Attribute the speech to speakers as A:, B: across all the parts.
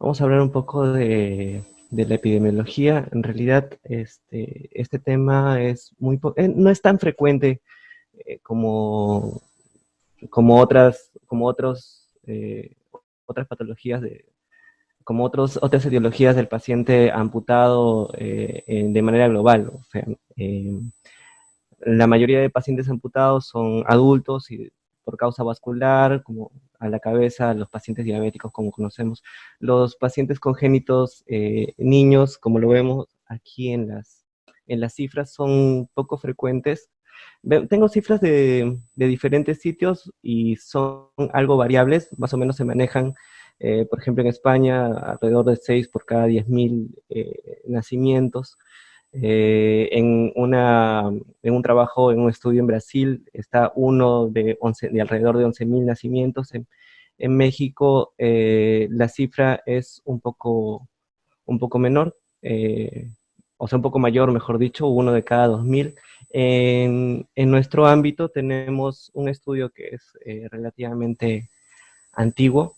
A: Vamos a hablar un poco de la epidemiología. En realidad, este tema es no es tan frecuente como, como otras patologías, como otras etiologías del paciente amputado de manera global. O sea, eh, la mayoría de pacientes amputados son adultos y por causa vascular, como a la cabeza, los pacientes diabéticos, como conocemos. Los pacientes congénitos, niños, como lo vemos aquí en las cifras, son poco frecuentes. Tengo cifras de diferentes sitios y son algo variables, más o menos se manejan, por ejemplo, en España, alrededor de 6 por cada 10.000 nacimientos. En un trabajo, en un estudio en Brasil, está uno de alrededor de 11.000 nacimientos. En México la cifra es un poco menor, o sea, un poco mayor, mejor dicho, uno de cada 2.000. En nuestro ámbito tenemos un estudio que es relativamente antiguo,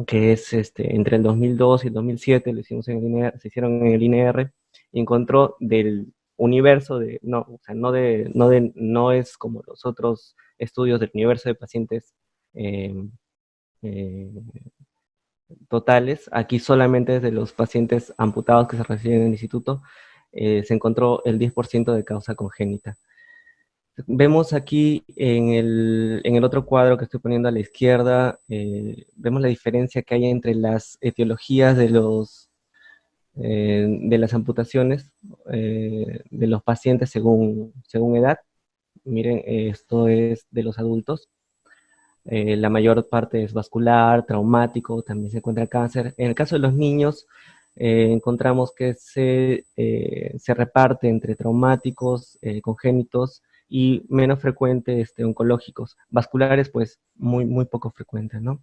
A: que es entre el 2002 y el 2007, lo hicimos en el INER, se hicieron en el INR, y encontró del universo no, o sea, no es como los otros estudios del universo de pacientes eh, eh, totales, aquí solamente es de los pacientes amputados que se reciben en el instituto, se encontró el 10% de causa congénita. Vemos aquí en el otro cuadro que estoy poniendo a la izquierda, vemos la diferencia que hay entre las etiologías de las amputaciones de los pacientes según edad. Miren, esto es de los adultos. La mayor parte es vascular, traumático, también se encuentra cáncer. En el caso de los niños, encontramos que se reparte entre traumáticos, congénitos y menos frecuente oncológicos. Vasculares, pues muy poco frecuentes, ¿no?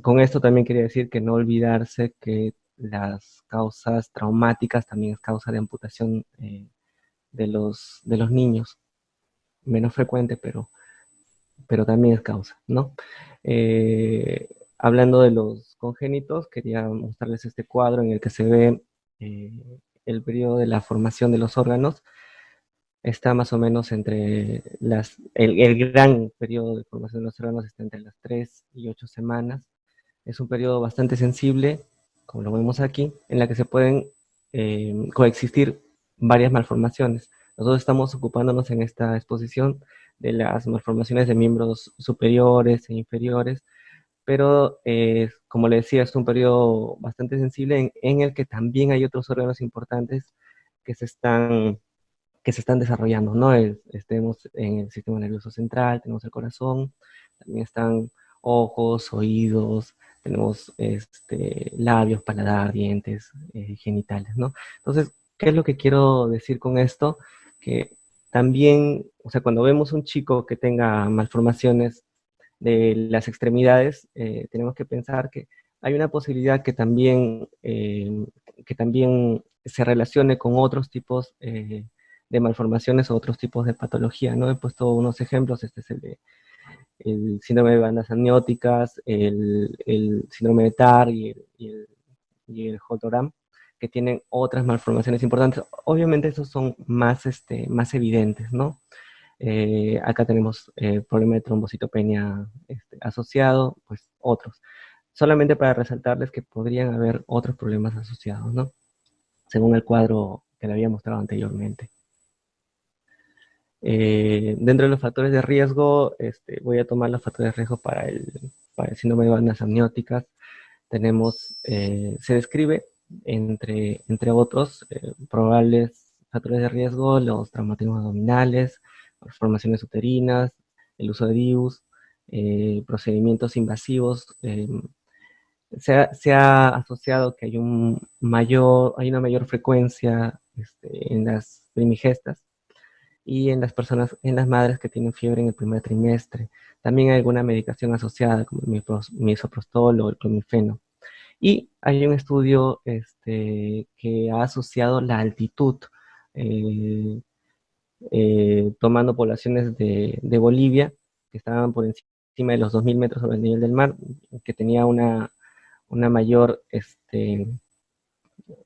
A: Con esto también quería decir que no olvidarse que las causas traumáticas también es causa de amputación de los niños. Menos frecuente, pero también es causa, ¿no? Eh, Hablando de los congénitos, quería mostrarles este cuadro en el que se ve eh, el periodo de la formación de los órganos. Está más o menos el gran periodo de formación de los órganos está entre las 3 y 8 semanas. Es un periodo bastante sensible, como lo vemos aquí, en la que se pueden coexistir varias malformaciones. Nosotros estamos ocupándonos en esta exposición de las malformaciones de miembros superiores e inferiores, pero como le decía, es un periodo bastante sensible en el que también hay otros órganos importantes que se están, que se están desarrollando, ¿no? Estemos en el sistema nervioso central, tenemos el corazón, también están ojos, oídos, tenemos labios, paladar, dientes, genitales, ¿no? Entonces, ¿qué es lo que quiero decir con esto? Que también, o sea, cuando vemos un chico que tenga malformaciones de las extremidades, tenemos que pensar que hay una posibilidad que también se relacione con otros tipos de malformaciones o otros tipos de patología, ¿no? He puesto unos ejemplos, este es el síndrome de bandas amnióticas, el síndrome de TAR y el Holt-Oram, que tienen otras malformaciones importantes. Obviamente esos son más evidentes, ¿no? Acá tenemos problema de trombocitopenia asociado, pues otros. Solamente para resaltarles que podrían haber otros problemas asociados, ¿no? Según el cuadro que le había mostrado anteriormente. Dentro de los factores de riesgo, voy a tomar los factores de riesgo para el síndrome de bandas amnióticas. Se describe, entre otros, probables factores de riesgo, los traumatismos abdominales, las formaciones uterinas, el uso de DIUs, procedimientos invasivos. Se ha asociado que hay una mayor frecuencia en las primigestas y en las personas, en las madres que tienen fiebre en el primer trimestre. También hay alguna medicación asociada, como el misoprostol o el clomifeno. Y hay un estudio que ha asociado la altitud, eh, tomando poblaciones de Bolivia que estaban por encima encima de los 2000 metros sobre el nivel del mar, que tenía una mayor,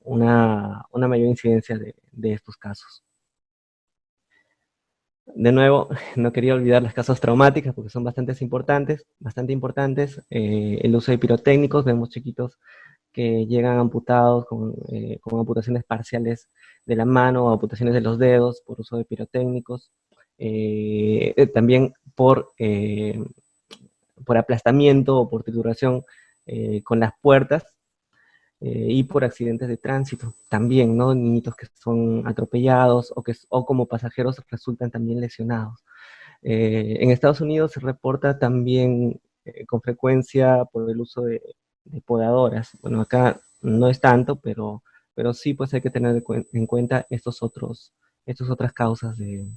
A: una mayor incidencia de estos casos. De nuevo, no quería olvidar las causas traumáticas porque son bastante importantes. El uso de pirotécnicos, vemos chiquitos que llegan amputados con amputaciones parciales de la mano o amputaciones de los dedos por uso de pirotécnicos. También por aplastamiento o por trituración con las puertas, y por accidentes de tránsito también, ¿no? Niñitos que son atropellados o como pasajeros resultan también lesionados. En Estados Unidos se reporta también con frecuencia por el uso de podadoras. Bueno, acá no es tanto, pero sí pues hay que tener en cuenta estas otras causas de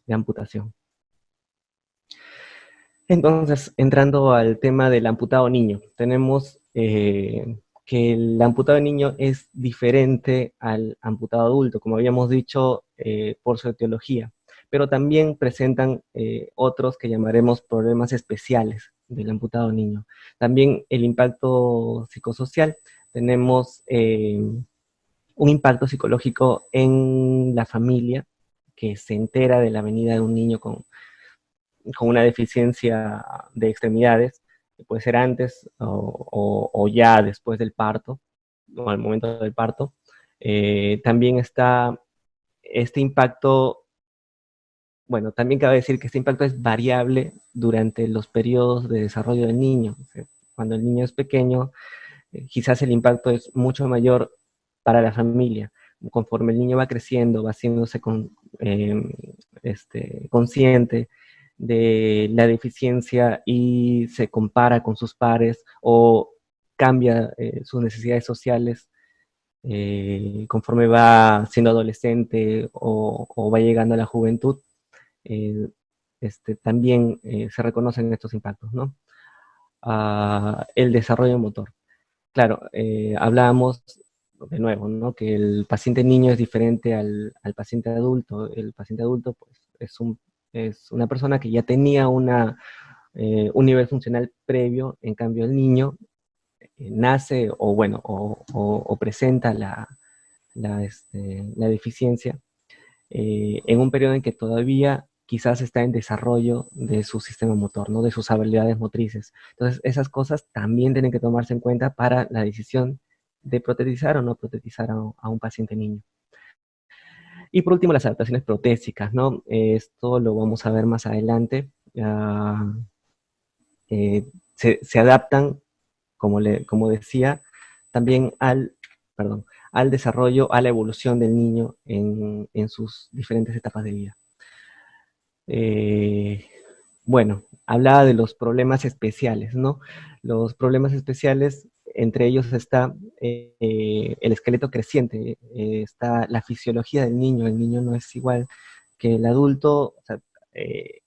A: amputación. Entonces, entrando al tema del amputado niño, tenemos que el amputado niño es diferente al amputado adulto, como habíamos dicho, por su etiología, pero también presentan otros que llamaremos problemas especiales del amputado niño. También el impacto psicosocial, tenemos un impacto psicológico en la familia que se entera de la venida de un niño con una deficiencia de extremidades, que puede ser antes o ya después del parto, o al momento del parto. También está este impacto, bueno, también cabe decir que este impacto es variable durante los periodos de desarrollo del niño. O sea, cuando el niño es pequeño, quizás el impacto es mucho mayor para la familia. Conforme el niño va creciendo, va haciéndose consciente de la deficiencia y se compara con sus pares o cambia sus necesidades sociales conforme va siendo adolescente o va llegando a la juventud, eh, también se reconocen estos impactos, ¿no? El desarrollo motor. Claro, hablábamos de nuevo, ¿no? Que el paciente niño es diferente al paciente adulto. El paciente adulto, pues, es una persona que ya tenía un nivel funcional previo, en cambio el niño nace o, bueno, o presenta la deficiencia en un periodo en que todavía quizás está en desarrollo de su sistema motor, ¿no? De sus habilidades motrices. Entonces, esas cosas también tienen que tomarse en cuenta para la decisión de protetizar o no protetizar a un paciente niño. Y por último, las adaptaciones protésicas, ¿no? Esto lo vamos a ver más adelante. Se adaptan, como decía, también al desarrollo, a la evolución del niño en sus diferentes etapas de vida. Bueno, hablaba de los problemas especiales, ¿no? Los problemas especiales, entre ellos está el esqueleto creciente, está la fisiología del niño. El niño no es igual que el adulto. O sea,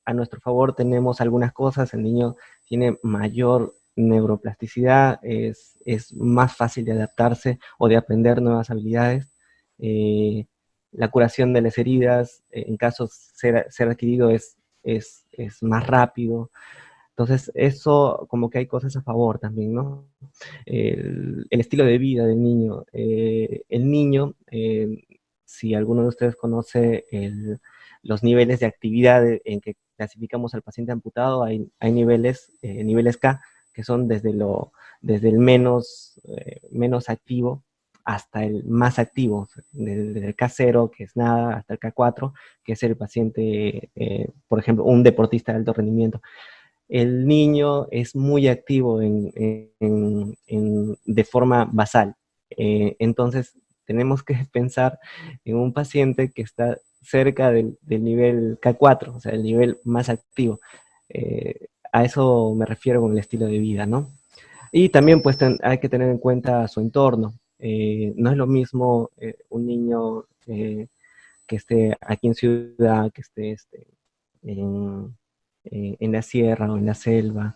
A: a nuestro favor tenemos algunas cosas. El niño tiene mayor neuroplasticidad, es más fácil de adaptarse o de aprender nuevas habilidades. La curación de las heridas, en caso de ser adquirido, es más rápido. Entonces, eso como que hay cosas a favor también, ¿no? El estilo de vida del niño. El niño, si alguno de ustedes conoce los niveles de actividad en que clasificamos al paciente amputado, hay niveles K, que son desde el menos activo hasta el más activo, desde el K0, que es nada, hasta el K4, que es el paciente, por ejemplo, un deportista de alto rendimiento. El niño es muy activo de forma basal. Entonces, tenemos que pensar en un paciente que está cerca del nivel K4, o sea, el nivel más activo. A eso me refiero con el estilo de vida, ¿no? Y también pues hay que tener en cuenta su entorno. No es lo mismo un niño que esté aquí en ciudad, que esté en, en la sierra o en la selva.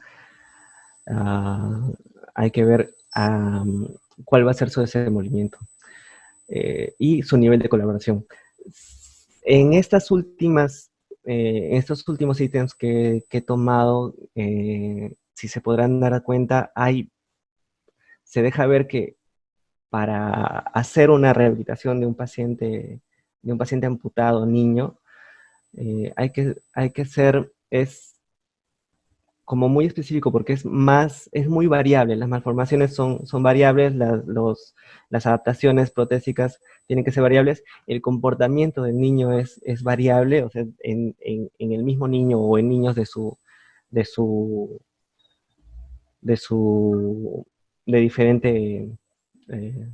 A: Uh, hay que ver cuál va a ser su desenvolvimiento y su nivel de colaboración. En estas últimas en estos últimos ítems que he tomado, si se podrán dar cuenta, se deja ver que para hacer una rehabilitación de un paciente amputado, niño, hay que ser, es como muy específico porque es muy variable. Las malformaciones son variables, las adaptaciones protésicas tienen que ser variables. El comportamiento del niño es variable, o sea, en el mismo niño o en niños de su, de su, de diferente, eh,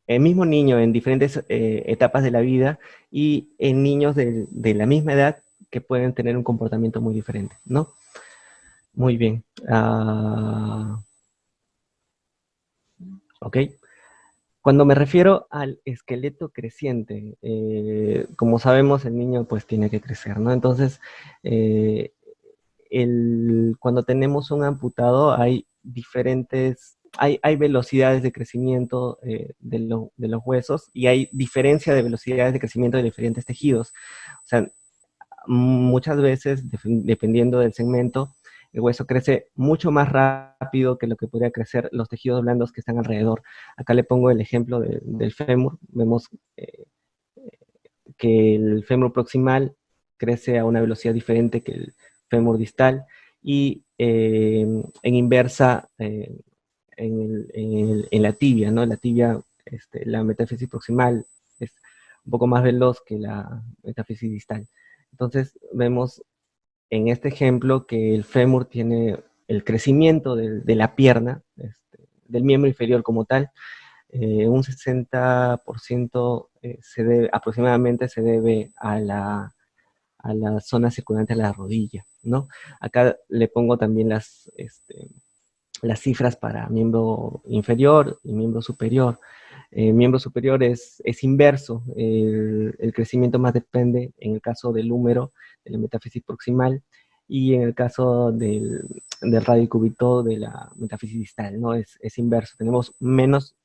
A: el mismo niño en diferentes etapas de la vida y en niños de la misma edad que pueden tener un comportamiento muy diferente, ¿no? Muy bien. Ok. Cuando me refiero al esqueleto creciente, como sabemos, el niño pues tiene que crecer, ¿no? Entonces, eh, cuando tenemos un amputado hay velocidades de crecimiento de los huesos y hay diferencia de velocidades de crecimiento de diferentes tejidos. O sea, muchas veces, dependiendo del segmento, el hueso crece mucho más rápido que lo que podría crecer los tejidos blandos que están alrededor. Acá le pongo el ejemplo del fémur. Vemos que el fémur proximal crece a una velocidad diferente que el fémur distal y en inversa en la tibia, ¿no? La tibia, la metáfisis proximal es un poco más veloz que la metáfisis distal. Entonces vemos en este ejemplo que el fémur tiene el crecimiento de la pierna, del miembro inferior como tal, un 60% aproximadamente se debe a la zona circundante a la rodilla, ¿no? Acá le pongo también las cifras para miembro inferior y miembro superior. Miembro superior es inverso, el crecimiento más depende en el caso del húmero, de la metáfisis proximal, y en el caso del radio cúbito de la metáfisis distal, ¿no? Es inverso, tenemos menos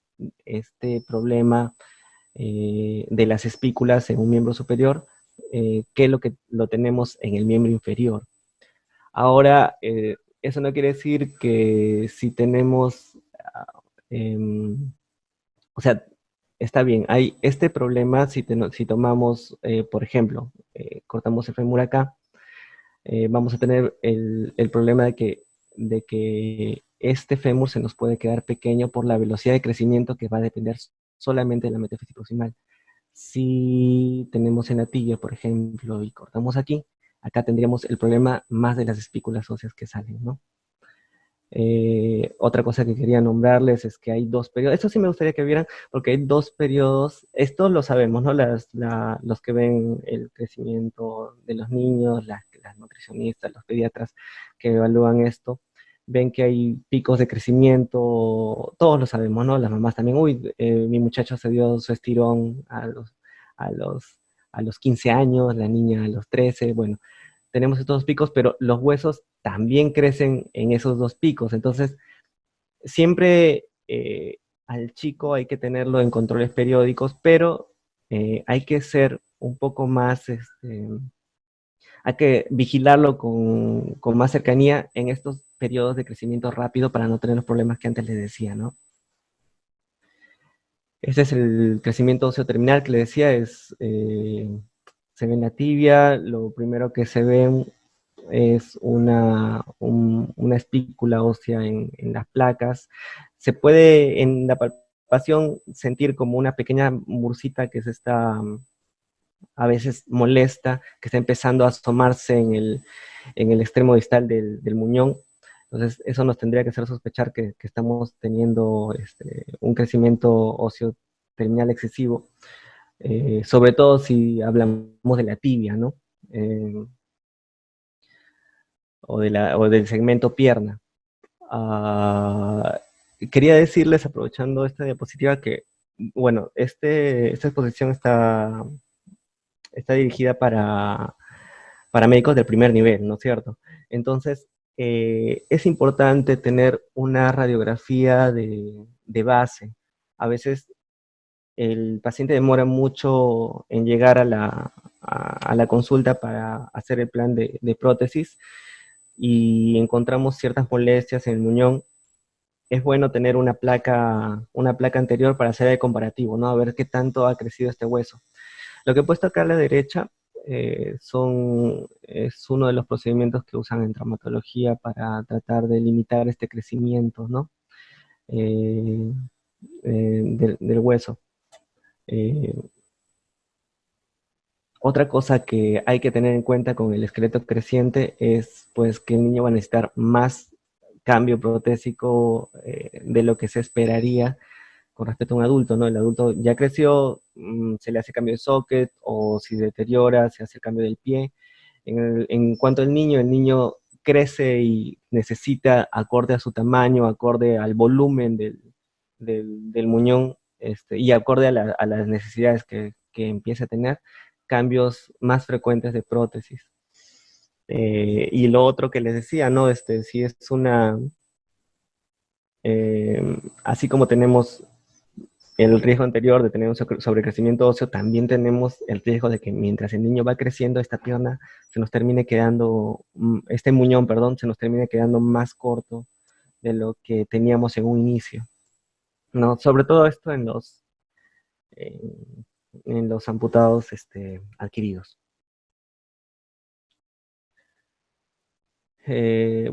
A: este problema de las espículas en un miembro superior que lo tenemos en el miembro inferior. Ahora, eso no quiere decir que si tenemos, em, o sea, está bien, hay este problema si tomamos, por ejemplo, cortamos el fémur acá, vamos a tener el problema de que este fémur se nos puede quedar pequeño por la velocidad de crecimiento que va a depender solamente de la metáfisis proximal. Si tenemos en la tibia, por ejemplo, y cortamos aquí, acá tendríamos el problema más de las espículas óseas que salen, ¿no? Otra cosa que quería nombrarles es que hay dos periodos, esto sí me gustaría que vieran, porque hay dos periodos, esto lo sabemos, ¿no? Los que ven el crecimiento de los niños, las nutricionistas, los pediatras que evalúan esto, ven que hay picos de crecimiento, todos lo sabemos, ¿no? Las mamás también, uy, mi muchacho se dio su estirón a los, a los 15 años, la niña a los 13, bueno, tenemos estos dos picos, pero los huesos también crecen en esos dos picos. Entonces, siempre al chico hay que tenerlo en controles periódicos, pero hay que ser un poco más, hay que vigilarlo con más cercanía en estos periodos de crecimiento rápido para no tener los problemas que antes les decía, ¿no? Este es el crecimiento óseo terminal que le decía, se ve en la tibia, lo primero que se ve es una espícula ósea en las placas. Se puede en la palpación sentir como una pequeña mursita que se está a veces molesta, que está empezando a asomarse en el extremo distal del muñón. Entonces, eso nos tendría que hacer sospechar que estamos teniendo un crecimiento óseo terminal excesivo, sobre todo si hablamos de la tibia, ¿no? Eh, o del segmento pierna. Uh, Quería decirles, aprovechando esta diapositiva, que, bueno, esta exposición está dirigida para médicos del primer nivel, ¿no es cierto? Entonces, es importante tener una radiografía de base. A veces el paciente demora mucho en llegar a la consulta para hacer el plan de prótesis y encontramos ciertas molestias en el muñón, es bueno tener una placa anterior para hacer el comparativo, ¿no? A ver qué tanto ha crecido este hueso. Lo que he puesto acá a la derecha es uno de los procedimientos que usan en traumatología para tratar de limitar este crecimiento, ¿no? Eh, del hueso. Eh, Otra cosa que hay que tener en cuenta con el esqueleto creciente es pues que el niño va a necesitar más cambio protésico de lo que se esperaría con respecto a un adulto, ¿no? El adulto ya creció, se le hace cambio de socket o si deteriora, se hace el cambio del pie. En cuanto al niño, el niño crece y necesita, acorde a su tamaño, acorde al volumen del muñón y acorde a las necesidades que empieza a tener, cambios más frecuentes de prótesis. Y lo otro que les decía, ¿no? Si es así como tenemos el riesgo anterior de tener un sobrecrecimiento óseo, también tenemos el riesgo de que mientras el niño va creciendo, esta pierna se nos termine quedando, este muñón, perdón, se nos termine quedando más corto de lo que teníamos en un inicio, ¿no? Sobre todo esto en los amputados adquiridos.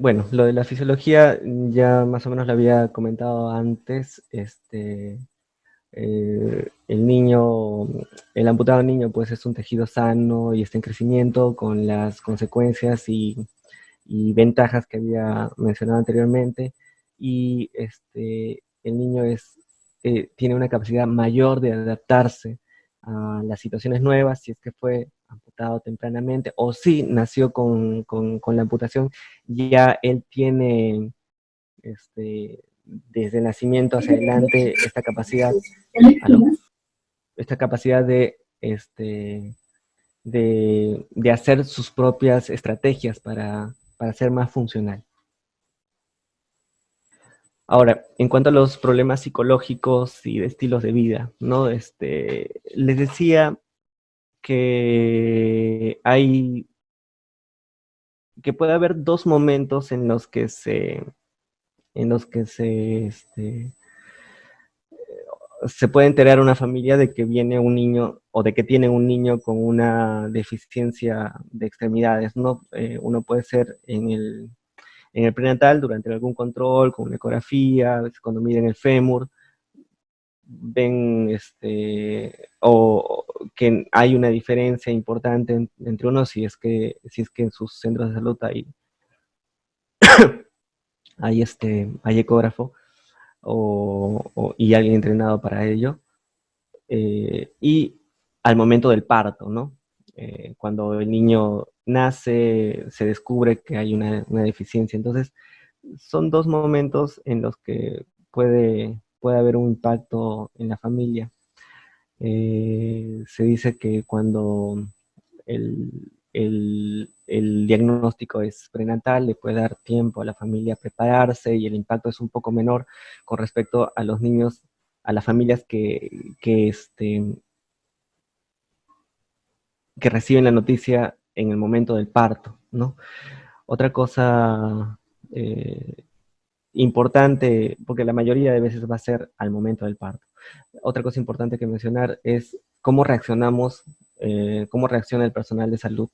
A: Bueno, lo de la fisiología ya más o menos lo había comentado antes. El niño, el amputado niño, pues es un tejido sano y está en crecimiento con las consecuencias y ventajas que había mencionado anteriormente. Y el niño tiene una capacidad mayor de adaptarse a las situaciones nuevas si es que fue amputado tempranamente o si nació con la amputación, ya él tiene desde el nacimiento hacia adelante ¿aló? Esta capacidad de hacer sus propias estrategias para ser más funcional. Ahora, en cuanto a los problemas psicológicos y de estilos de vida, ¿no? Les decía que que puede haber dos momentos en los que se puede enterar una familia de que viene un niño o de que tiene un niño con una deficiencia de extremidades, ¿no? Uno puede ser en el prenatal durante algún control, con una ecografía, cuando miden el fémur, ven o que hay una diferencia importante entre unos si es que en sus centros de salud hay ecógrafo y alguien entrenado para ello. Y al momento del parto, ¿no? Cuando el niño nace, se descubre que hay una deficiencia. Entonces, son dos momentos en los que puede haber un impacto en la familia. Se dice que cuando el, el diagnóstico es prenatal, le puede dar tiempo a la familia a prepararse y el impacto es un poco menor con respecto a los niños, a las familias que reciben la noticia en el momento del parto, ¿no? Otra cosa importante, porque la mayoría de veces va a ser al momento del parto. Otra cosa importante que mencionar es cómo reacciona el personal de salud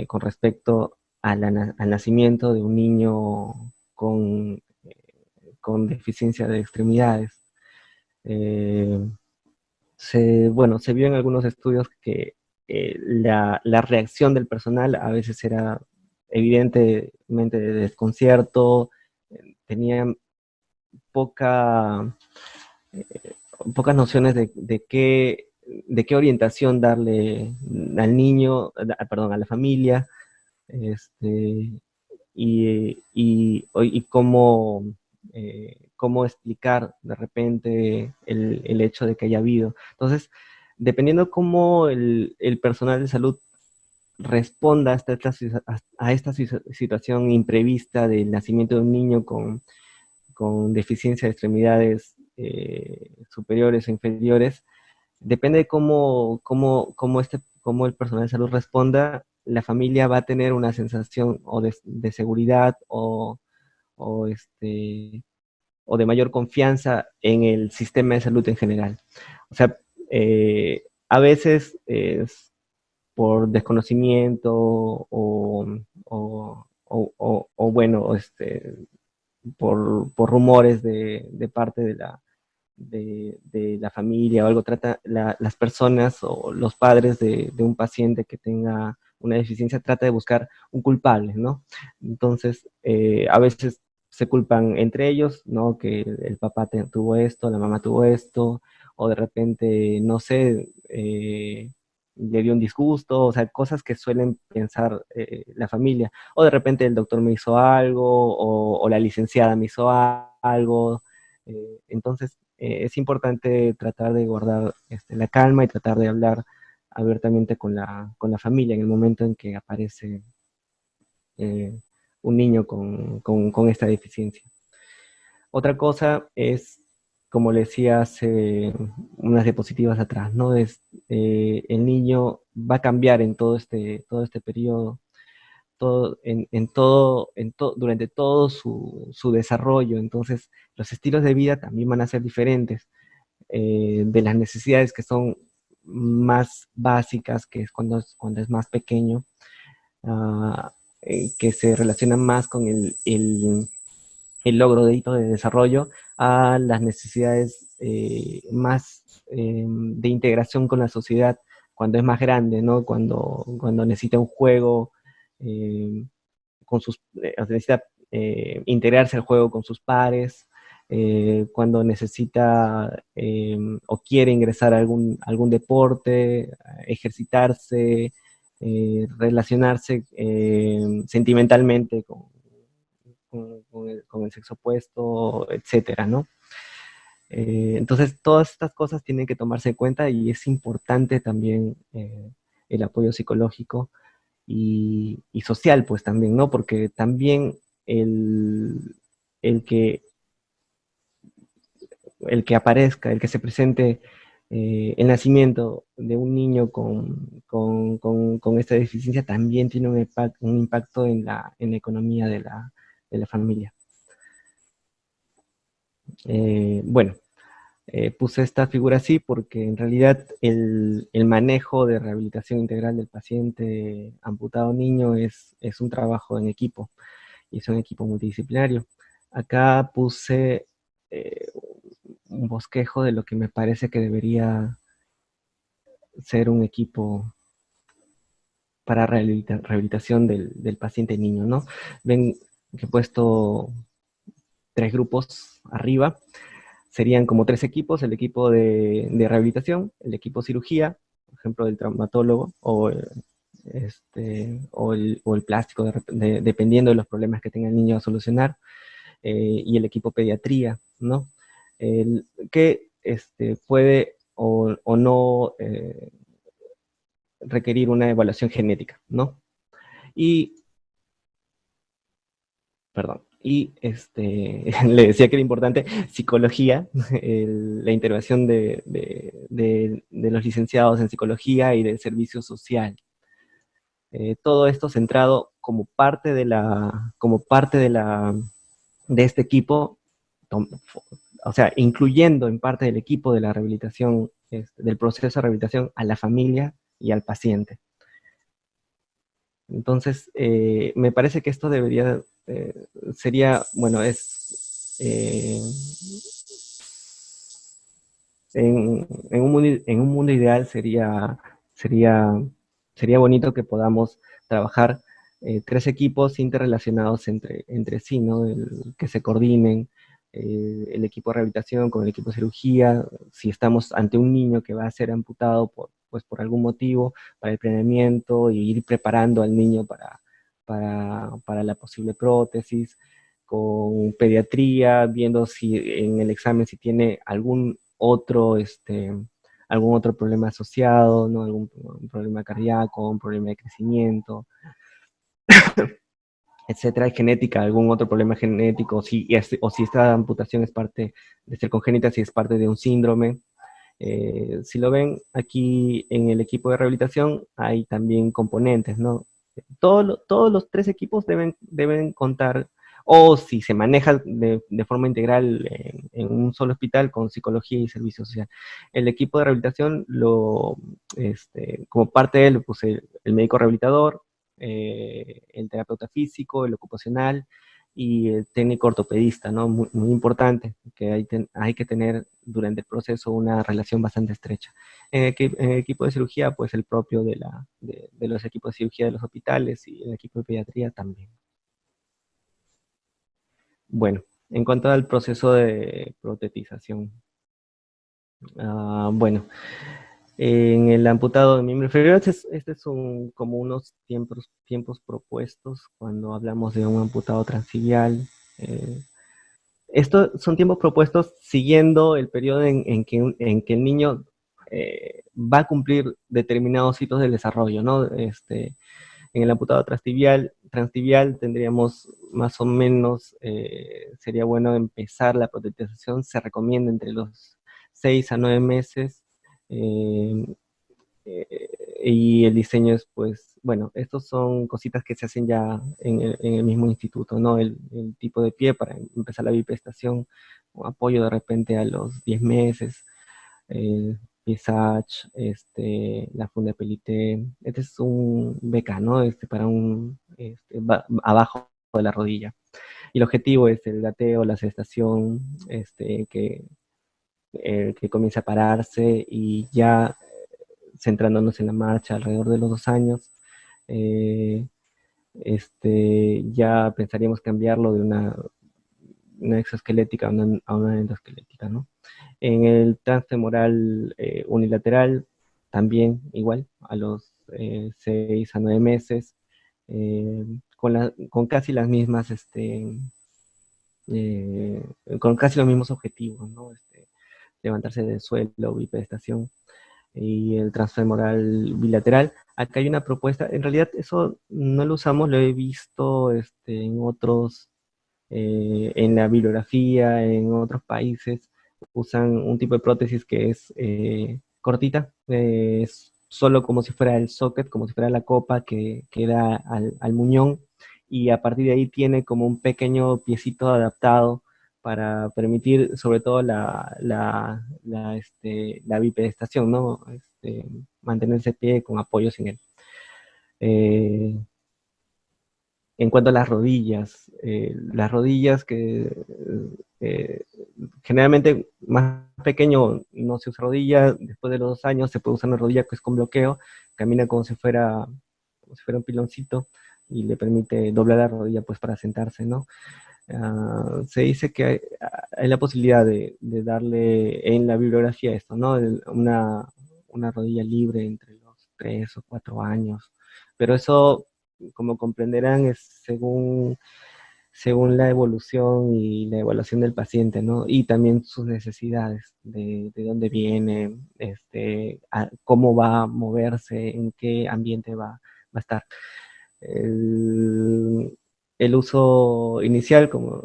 A: con respecto al nacimiento de un niño con deficiencia de extremidades. Eh, bueno, se vio en algunos estudios que la reacción del personal a veces era evidentemente de desconcierto, tenían poca, pocas nociones de qué orientación darle al niño, perdón, a la familia, este, y cómo explicar de repente el hecho de que haya habido. Entonces, dependiendo cómo el personal de salud responda a esta situación imprevista del nacimiento de un niño con deficiencia de extremidades superiores o inferiores, depende de cómo cómo el personal de salud responda, la familia va a tener una sensación o de seguridad o, este, o de mayor confianza en el sistema de salud en general. O sea, a veces es por desconocimiento o bueno, por rumores de parte de la familia o algo, las personas o los padres de un paciente que tenga una deficiencia trata de buscar un culpable, ¿no? Entonces, a veces se culpan entre ellos, ¿no? Que el papá tuvo esto, la mamá tuvo esto, o de repente, no sé, le dio un disgusto, o sea, cosas que suelen pensar la familia, o de repente el doctor me hizo algo, o la licenciada me hizo algo, entonces es importante tratar de guardar la calma y tratar de hablar abiertamente con la familia en el momento en que aparece eh, un niño con esta deficiencia. Otra cosa es, como le decía hace unas diapositivas atrás, ¿no? El niño va a cambiar en todo este periodo, durante todo su desarrollo. Entonces, los estilos de vida también van a ser diferentes, de las necesidades que son más básicas, que es cuando es más pequeño, ah, que se relacionan más con el logro de hitos de desarrollo, a las necesidades más de integración con la sociedad cuando es más grande, ¿no? Cuando necesita un juego, eh, necesita integrarse al juego con sus pares, cuando necesita o quiere ingresar a algún deporte, ejercitarse, relacionarse sentimentalmente con el sexo opuesto, etcétera, ¿no? Entonces, todas estas cosas tienen que tomarse en cuenta y es importante también el apoyo psicológico y social, pues también, ¿no? Porque también el, el que, el que aparezca, el que se presente el nacimiento de un niño con esta deficiencia también tiene un impacto en la economía de la familia. Bueno, puse esta figura así porque en realidad el manejo de rehabilitación integral del paciente amputado niño es un trabajo en equipo y es un equipo multidisciplinario. Acá puse eh, un bosquejo de lo que me parece que debería ser un equipo para rehabilitación del paciente niño, ¿no? Ven que he puesto 3 grupos arriba, serían como 3 equipos: el equipo de rehabilitación, el equipo cirugía, por ejemplo, del traumatólogo, o el plástico, dependiendo de los problemas que tenga el niño a solucionar, y el equipo pediatría, ¿no? Que puede o no requerir una evaluación genética, ¿no? Y, perdón, le decía que era importante psicología, la intervención de los licenciados en psicología y del servicio social. Todo esto centrado de este equipo, o sea, incluyendo en parte del equipo de la rehabilitación, del proceso de rehabilitación, a la familia y al paciente. Entonces, me parece que esto sería, bueno, en un mundo ideal sería, sería bonito que podamos trabajar 3 equipos interrelacionados entre sí, ¿no? Que se coordinen, el equipo de rehabilitación con el equipo de cirugía, si estamos ante un niño que va a ser amputado por algún motivo, para el planeamiento y ir preparando al niño para la posible prótesis, con pediatría, viendo si en el examen si tiene algún otro problema asociado, ¿no? Algún problema cardíaco, un problema de crecimiento, etcétera, genética, algún otro problema genético, o si esta amputación es parte de ser congénita, si es parte de un síndrome, Si lo ven aquí en el equipo de rehabilitación, hay también componentes, ¿no? Todos los tres equipos deben contar, o si se maneja de forma integral en un solo hospital con psicología y servicio social. El equipo de rehabilitación, como parte de él, pues el médico rehabilitador, el terapeuta físico, el ocupacional y el técnico ortopedista, ¿no? Muy, muy importante, que hay que tener durante el proceso una relación bastante estrecha. En el equipo de cirugía, pues el propio de los equipos de cirugía de los hospitales y el equipo de pediatría también. Bueno, en cuanto al proceso de protetización, bueno, en el amputado de miembro inferior, este son como unos tiempos propuestos cuando hablamos de un amputado transivial. Eh, Estos son tiempos propuestos siguiendo el periodo en que el niño va a cumplir determinados hitos del desarrollo, ¿no? En el amputado transtibial tendríamos más o menos, sería bueno empezar la protetización, se recomienda entre los 6 a 9 meses, eh, y el diseño es, pues, bueno, estos son cositas que se hacen ya en el mismo instituto, ¿no? El tipo de pie para empezar la bipestación, o apoyo de repente a los 10 meses, Pisach, la funda pelité. Este es un BK, ¿no? Para abajo de la rodilla. Y el objetivo es el gateo, la sedestación, que comienza a pararse y ya centrándonos en la marcha alrededor de los 2 años, eh, ya pensaríamos cambiarlo de una exoesquelética a una endosquelética, ¿no? En el transfemoral unilateral, también igual, a los 6 a 9 meses, con casi las mismas, eh, con casi los mismos objetivos, ¿no? Levantarse del suelo, bipedestación, y el transfemoral bilateral. Acá hay una propuesta, en realidad eso no lo usamos, lo he visto en otros, en la bibliografía, en otros países, usan un tipo de prótesis que es cortita, es solo como si fuera el socket, como si fuera la copa que da al muñón, y a partir de ahí tiene como un pequeño piecito adaptado para permitir sobre todo la bipedestación, ¿no? Mantenerse pie con apoyos en él. Eh, en cuanto a las rodillas que eh, generalmente más pequeño no se usa rodilla, después de los 2 años se puede usar una rodilla que es con bloqueo, camina como si fuera un piloncito y le permite doblar la rodilla pues para sentarse, ¿no? Se dice que hay la posibilidad de darle en la bibliografía esto, ¿no? Una rodilla libre entre los 3 o 4 años, pero eso, como comprenderán, es según la evolución y la evaluación del paciente, ¿no? Y también sus necesidades, de dónde viene, cómo va a moverse, en qué ambiente va a estar. El, el uso inicial como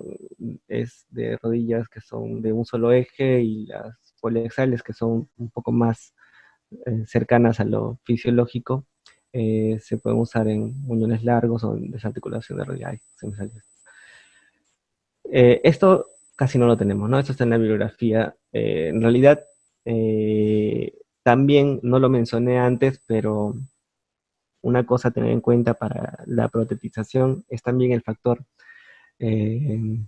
A: es de rodillas que son de un solo eje y las poliaxiales que son un poco más cercanas a lo fisiológico, se pueden usar en muñones largos o en desarticulación de rodilla. Ay, se me salió. Esto casi no lo tenemos, ¿no? Esto está en la bibliografía. En realidad, también no lo mencioné antes, pero una cosa a tener en cuenta para la protetización es también el factor eh,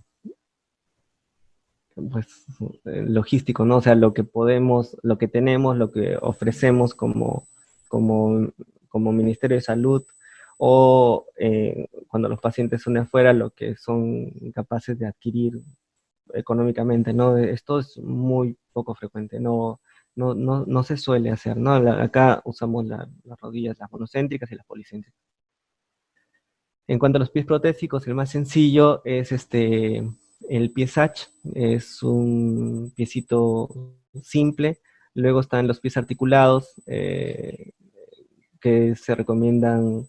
A: pues, logístico, ¿no? O sea, lo que podemos, lo que tenemos, lo que ofrecemos como, como Ministerio de Salud, o cuando los pacientes son de afuera, lo que son capaces de adquirir económicamente, ¿no? Esto es muy poco frecuente, no se suele hacer, ¿no? Acá usamos las rodillas, las monocéntricas y las policéntricas. En cuanto a los pies protésicos, el más sencillo es el pie Sach, es un piecito simple. Luego están los pies articulados, que se recomiendan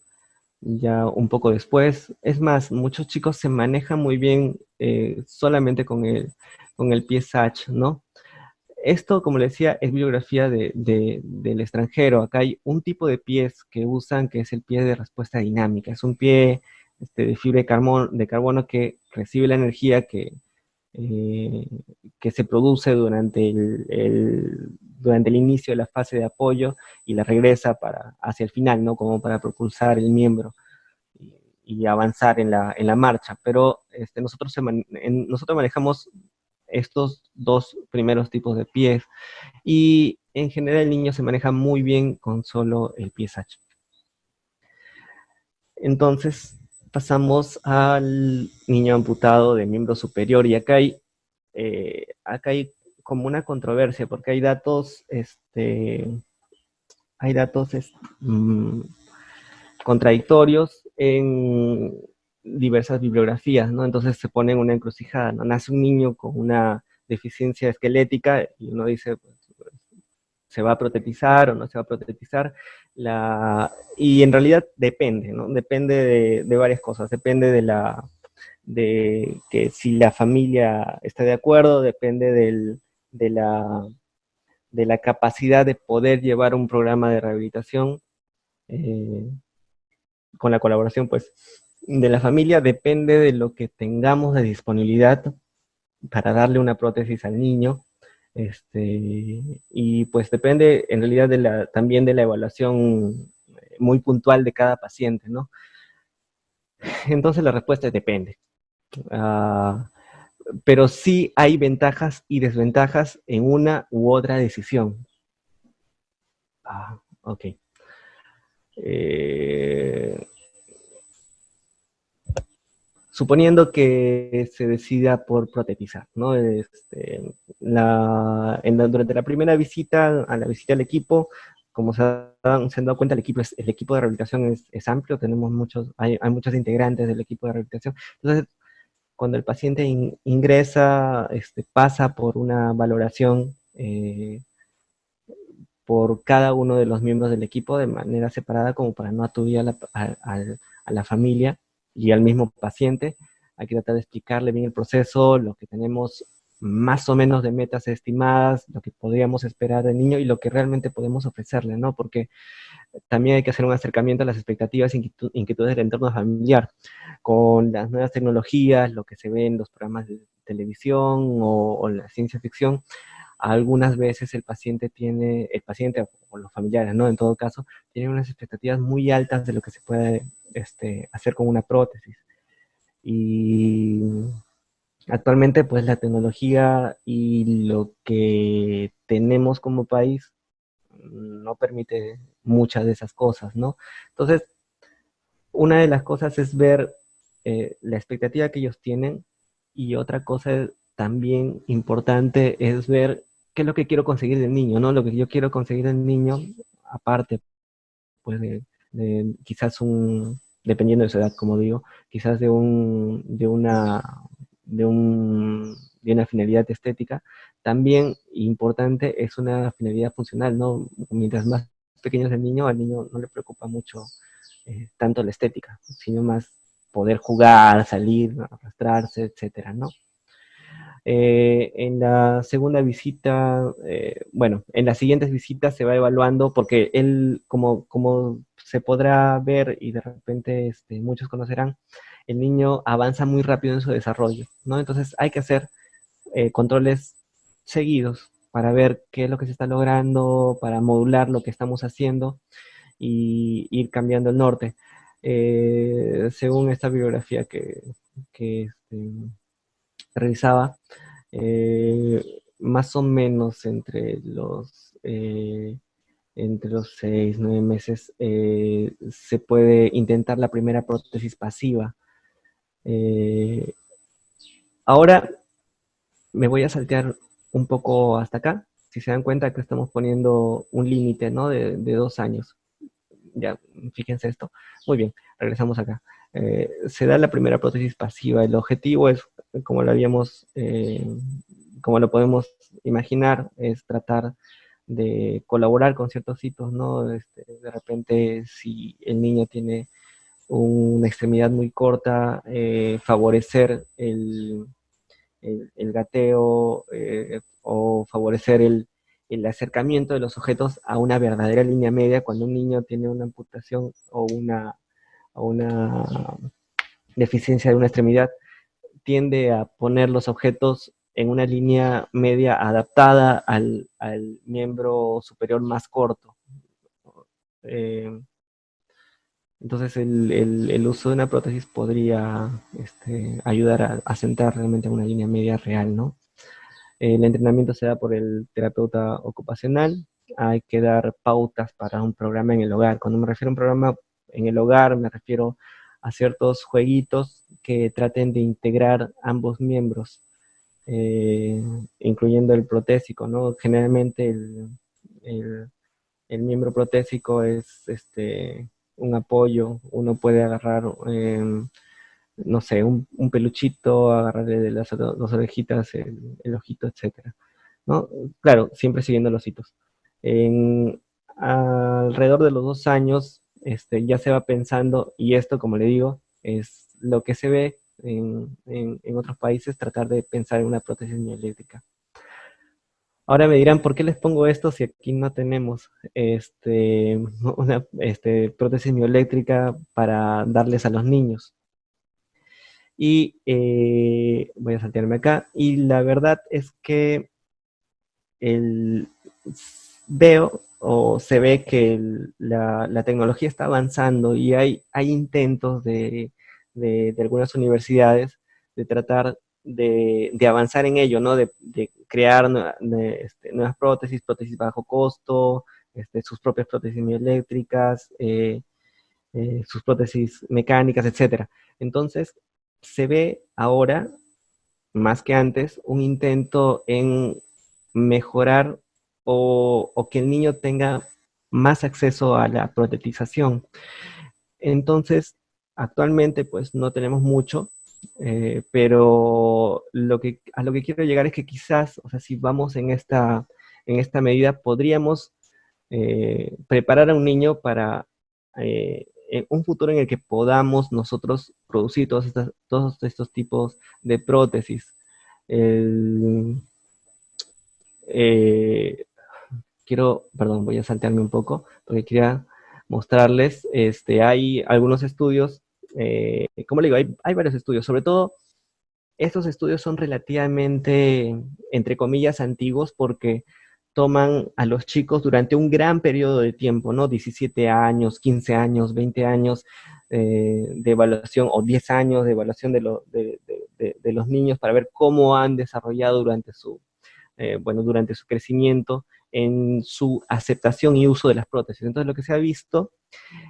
A: ya un poco después. Es más, muchos chicos se manejan muy bien solamente con el pie Sach, ¿no? Esto, como le decía, es bibliografía del extranjero. Acá hay un tipo de pies que usan, que es el pie de respuesta dinámica. Es un pie de fibra de carbono que recibe la energía eh, que se produce durante el inicio de la fase de apoyo y la regresa hacia el final, ¿no? Como para propulsar el miembro y, y avanzar en la marcha. Pero nosotros manejamos estos dos primeros tipos de pies y en general el niño se maneja muy bien con solo el pie H. Entonces pasamos al niño amputado de miembro superior y acá hay como una controversia porque hay datos contradictorios en diversas bibliografías, ¿no? Entonces se pone en una encrucijada, ¿no? Nace un niño con una deficiencia esquelética y uno dice, pues, se va a protetizar o no se va a protetizar. Y en realidad depende, ¿no? Depende de varias cosas. Depende de que si la familia está de acuerdo, depende de, la, de la capacidad de poder llevar un programa de rehabilitación eh, con la colaboración, pues, de la familia, depende de lo que tengamos de disponibilidad para darle una prótesis al niño. Y pues depende en realidad también de la evaluación muy puntual de cada paciente, ¿no? Entonces la respuesta es depende. Ah, pero sí hay ventajas y desventajas en una u otra decisión. Ok. Eh, Suponiendo que se decida por protetizar, ¿no? Durante la primera visita, a la visita al equipo, como se han dado cuenta, el equipo de rehabilitación es amplio, hay muchos integrantes del equipo de rehabilitación. Entonces, cuando el paciente ingresa, pasa por una valoración por cada uno de los miembros del equipo de manera separada, como para no aturdir a la familia y al mismo paciente. Hay que tratar de explicarle bien el proceso, lo que tenemos más o menos de metas estimadas, lo que podríamos esperar del niño y lo que realmente podemos ofrecerle, ¿no? Porque también hay que hacer un acercamiento a las expectativas e inquietudes del entorno familiar. Con las nuevas tecnologías, lo que se ve en los programas de televisión o la ciencia ficción, algunas veces el paciente o los familiares, ¿no? En todo caso, tienen unas expectativas muy altas de lo que se puede hacer con una prótesis. Y actualmente, pues la tecnología y lo que tenemos como país no permite muchas de esas cosas, ¿no? Entonces, una de las cosas es ver la expectativa que ellos tienen y otra cosa también importante es ver qué es lo que quiero conseguir del niño, ¿no? Lo que yo quiero conseguir del niño, aparte, pues, quizás dependiendo de su edad, como digo, quizás de una finalidad estética, también importante es una finalidad funcional, ¿no? Mientras más pequeño es el niño, al niño no le preocupa mucho tanto la estética, sino más poder jugar, salir, arrastrarse, etcétera, ¿no? En la segunda visita, bueno, en las siguientes visitas se va evaluando porque él, como se podrá ver y de repente muchos conocerán, el niño avanza muy rápido en su desarrollo, ¿no? Entonces hay que hacer controles seguidos para ver qué es lo que se está logrando, para modular lo que estamos haciendo y ir cambiando el norte. Según esta bibliografía que revisaba, más o menos entre los 6, 9 meses se puede intentar la primera prótesis pasiva. Eh, Ahora me voy a saltear un poco hasta acá. Si se dan cuenta que estamos poniendo un límite, ¿no? de 2 años. Ya, fíjense esto. Muy bien, regresamos acá. Se da la primera prótesis pasiva. El objetivo es, como lo habíamos, como lo podemos imaginar, es tratar de colaborar con ciertos hitos, ¿no? De repente, si el niño tiene una extremidad muy corta, favorecer el gateo, o favorecer el acercamiento de los sujetos a una verdadera línea media cuando un niño tiene una amputación o una deficiencia de una extremidad, tiende a poner los objetos en una línea media adaptada al miembro superior más corto. Eh, entonces el uso de una prótesis podría ayudar a sentar realmente una línea media real, ¿no? El entrenamiento se da por el terapeuta ocupacional. Hay que dar pautas para un programa en el hogar. Cuando me refiero a un programa en el hogar, me refiero a ciertos jueguitos que traten de integrar ambos miembros, eh, incluyendo el protésico, ¿no? Generalmente el, el miembro protésico es un apoyo. Uno puede agarrar, no sé, un peluchito, agarrarle de las dos orejitas, el ojito, etcétera, ¿no? Claro, siempre siguiendo los hitos. En, alrededor de los 2 años, ya se va pensando, y esto, como le digo, es lo que se ve en otros países, tratar de pensar en una prótesis mioeléctrica. Ahora me dirán, ¿por qué les pongo esto si aquí no tenemos una prótesis mioeléctrica para darles a los niños? Y voy a saltearme acá. Y la verdad es que el, veo o se ve que la tecnología está avanzando y hay intentos de algunas universidades de tratar de avanzar en ello, ¿no? De crear nuevas prótesis, prótesis bajo costo, sus propias prótesis mioeléctricas, sus prótesis mecánicas, etcétera. Entonces, se ve ahora, más que antes, un intento en mejorar o que el niño tenga más acceso a la protetización. Entonces, actualmente pues no tenemos mucho, pero a lo que quiero llegar es que quizás, o sea, si vamos en esta medida, podríamos preparar a un niño para en un futuro en el que podamos nosotros producir todos estos tipos de prótesis. El, eh, perdón, voy a saltearme un poco, porque quería mostrarles, hay algunos estudios, como le digo, hay varios estudios, sobre todo estos estudios son relativamente, entre comillas, antiguos porque toman a los chicos durante un gran periodo de tiempo, ¿no? 17 años, 15 años, 20 años de evaluación o 10 años de evaluación de los niños para ver cómo han desarrollado durante su crecimiento en su aceptación y uso de las prótesis. Entonces lo que se ha visto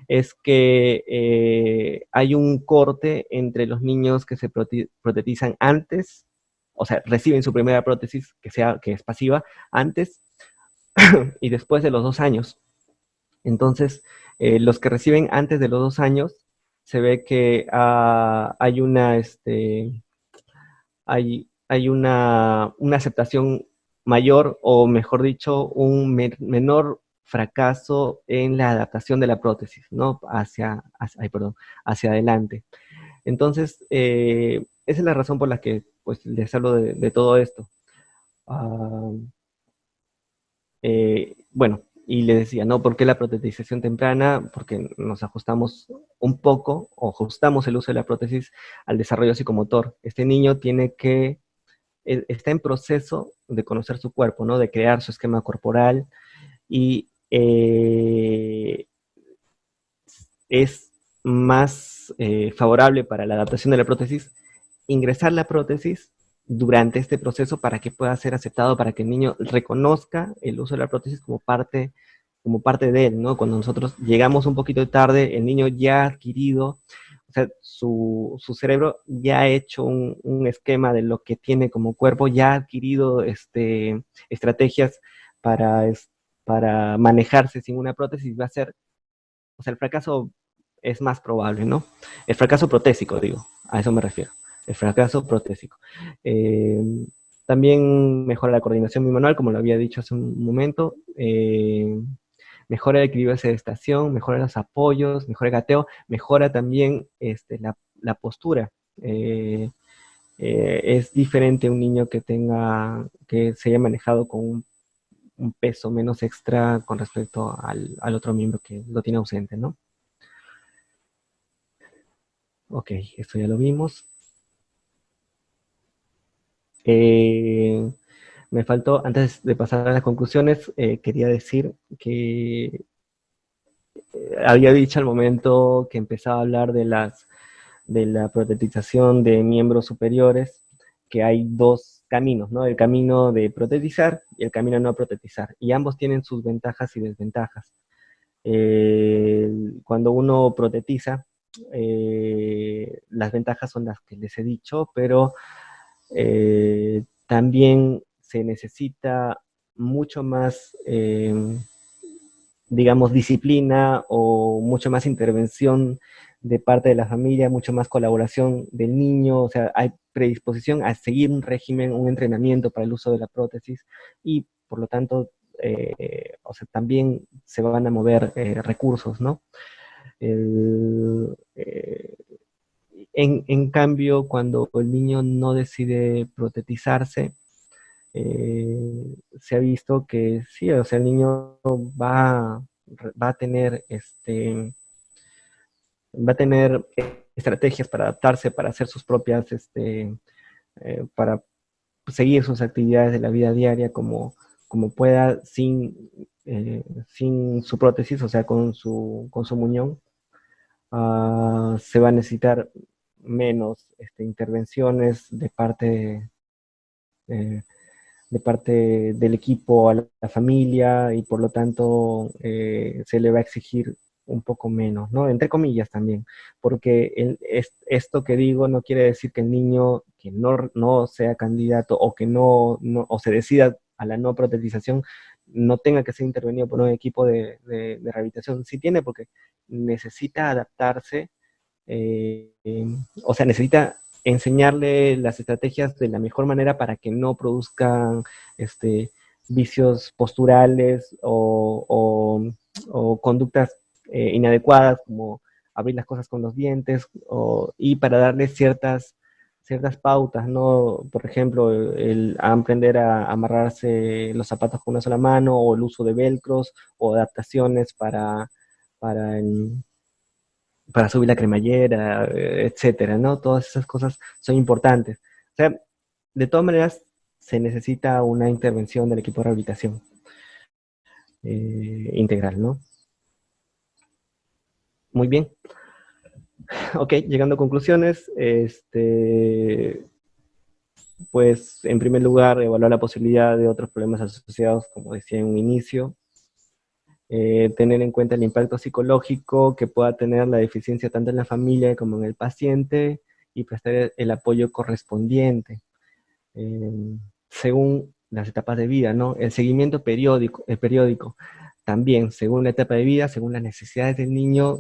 A: es que hay un corte entre los niños que se protetizan antes, o sea, reciben su primera prótesis que es pasiva, antes y después de los 2 años. Entonces, los que reciben antes de los 2 años, se ve que hay una aceptación mayor, o mejor dicho, un menor fracaso en la adaptación de la prótesis, ¿no? Ay, perdón, hacia adelante. Entonces, esa es la razón por la que pues, les hablo de todo esto. Ah, bueno, y le decía, ¿no? ¿Por qué la protetización temprana? Porque nos ajustamos un poco, o ajustamos el uso de la prótesis al desarrollo psicomotor. Este niño está en proceso de conocer su cuerpo, ¿no? De crear su esquema corporal y es más favorable para la adaptación de la prótesis ingresar la prótesis durante este proceso para que pueda ser aceptado, para que el niño reconozca el uso de la prótesis como parte de él, ¿no? Cuando nosotros llegamos un poquito tarde, el niño ya ha adquirido, o sea, su cerebro ya ha hecho un esquema de lo que tiene como cuerpo, ya ha adquirido estrategias para, para manejarse sin una prótesis. Va a ser, o sea, el fracaso es más probable, ¿no? El fracaso protésico, digo, a eso me refiero, el fracaso protésico. Eh, También mejora la coordinación bimanual, como lo había dicho hace un momento, mejora el equilibrio de sedestación, mejora los apoyos, mejora el gateo, mejora también la postura. Es diferente un niño que se haya manejado con un peso menos extra con respecto al otro miembro que lo tiene ausente, ¿no? Ok, esto ya lo vimos. Eh, Me faltó, antes de pasar a las conclusiones, quería decir que había dicho al momento que empezaba a hablar de la protetización de miembros superiores, que hay dos caminos, ¿no? El camino de protetizar y el camino de no protetizar. Y ambos tienen sus ventajas y desventajas. Cuando uno protetiza, las ventajas son las que les he dicho, pero también se necesita mucho más, digamos, disciplina o mucho más intervención de parte de la familia, mucho más colaboración del niño, o sea, hay predisposición a seguir un régimen, un entrenamiento para el uso de la prótesis y por lo tanto, o sea, también se van a mover recursos, ¿no? El, en cambio, cuando el niño no decide protetizarse, se ha visto que sí, o sea, el niño va a tener va a tener estrategias para adaptarse, para hacer sus propias, para seguir sus actividades de la vida diaria como pueda sin su prótesis, o sea, con su muñón. Se va a necesitar menos intervenciones eh, de parte del equipo a la familia y por lo tanto se le va a exigir un poco menos, ¿no? Entre comillas también, porque esto que digo no quiere decir que el niño que no sea candidato o que o se decida a la no protetización no tenga que ser intervenido por un equipo de rehabilitación. Sí tiene porque necesita adaptarse, eh, o sea, necesita enseñarle las estrategias de la mejor manera para que no produzcan este, vicios posturales o conductas inadecuadas, como abrir las cosas con los dientes, y para darle ciertas pautas, ¿no? Por ejemplo, el aprender a amarrarse los zapatos con una sola mano, o el uso de velcros, o adaptaciones para el, para subir la cremallera, etcétera, ¿no? Todas esas cosas son importantes. O sea, de todas maneras, se necesita una intervención del equipo de rehabilitación integral, ¿no? Muy bien. Ok, llegando a conclusiones, pues en primer lugar, evaluar la posibilidad de otros problemas asociados, como decía en un inicio, tener en cuenta el impacto psicológico que pueda tener la deficiencia tanto en la familia como en el paciente y prestar el apoyo correspondiente. eh, Según las etapas de vida, ¿no? El seguimiento periódico también, según la etapa de vida, según las necesidades del niño,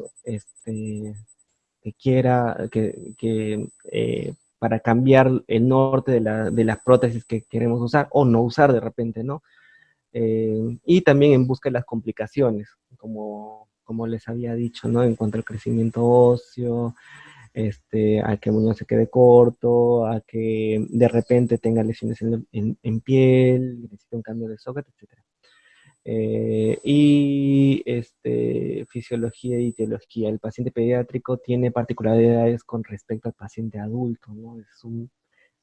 A: que quiera, para cambiar el norte de las prótesis que queremos usar o no usar de repente, ¿no? Y también en busca de las complicaciones, como les había dicho, ¿no? En cuanto al crecimiento óseo, a que el muñón se quede corto, a que de repente tenga lesiones en piel, necesita un cambio de socket, etc. Y fisiología y etiología. El paciente pediátrico tiene particularidades con respecto al paciente adulto, ¿no?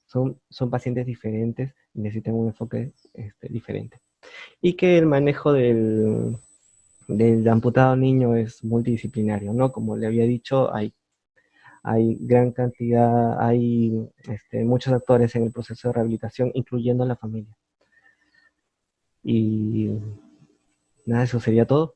A: Son pacientes diferentes y necesitan un enfoque diferente. Y que el manejo del amputado niño es multidisciplinario, ¿no? Como le había dicho, hay gran cantidad, hay muchos actores en el proceso de rehabilitación, incluyendo a la familia. Y nada, eso sería todo.